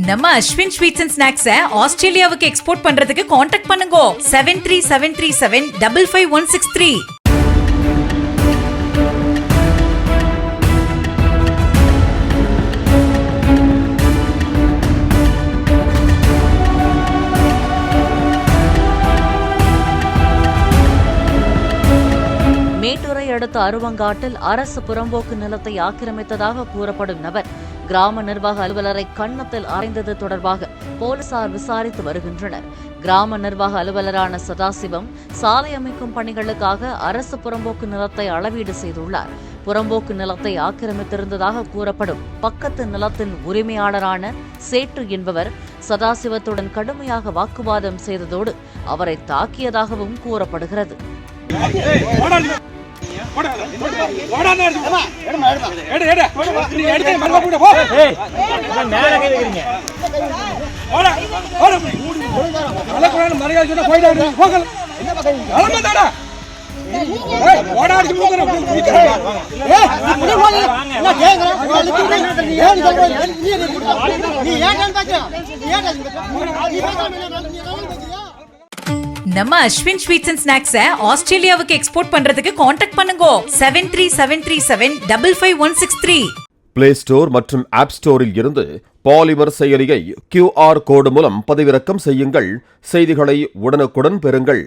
நம்ம Ashwin sweets and ஸ்நாக்ஸை ஆஸ்திரேலியாவுக்கு export பண்றதுக்கு காண்டாக்ட் பண்ணுங்க 7373755163. மேட்டூரை அடுத்த அருவங்காட்டில் அரசு புறம்போக்கு நிலத்தை ஆக்கிரமித்ததாக கூறப்படும் நபர் கிராம நிர்வாக அலுவலரை கன்னத்தில் அறைந்தது தொடர்பாக போலீசார் விசாரித்து வருகின்றனர். கிராம நிர்வாக அலுவலரான சதாசிவம் சாலை அமைக்கும் பணிகளுக்காக அரசு புறம்போக்கு நிலத்தை அளவீடு செய்துள்ளார். புறம்போக்கு நிலத்தை ஆக்கிரமித்திருந்ததாக கூறப்படும் பக்கத்து நிலத்தின் உரிமையாளரான சேட்டு என்பவர் சதாசிவத்துடன் கடுமையாக வாக்குவாதம் செய்ததோடு அவரை தாக்கியதாகவும் கூறப்படுகிறது. நம்ம அஸ்வின் ஸ்வீட்ஸ் அண்ட் ஸ்நாக்ஸை ஆஸ்திரேலியாவுக்கு எக்ஸ்போர்ட் பண்றதுக்கு காண்டாக்ட் பண்ணுங்க 7373755163. பிளே ஸ்டோர் மற்றும் ஆப் ஸ்டோரில் இருந்து பாலிமர் செயலியை QR கோடு மூலம் பதிவிறக்கம் செய்யுங்கள். செய்திகளை உடனுக்குடன் பெறுங்கள்.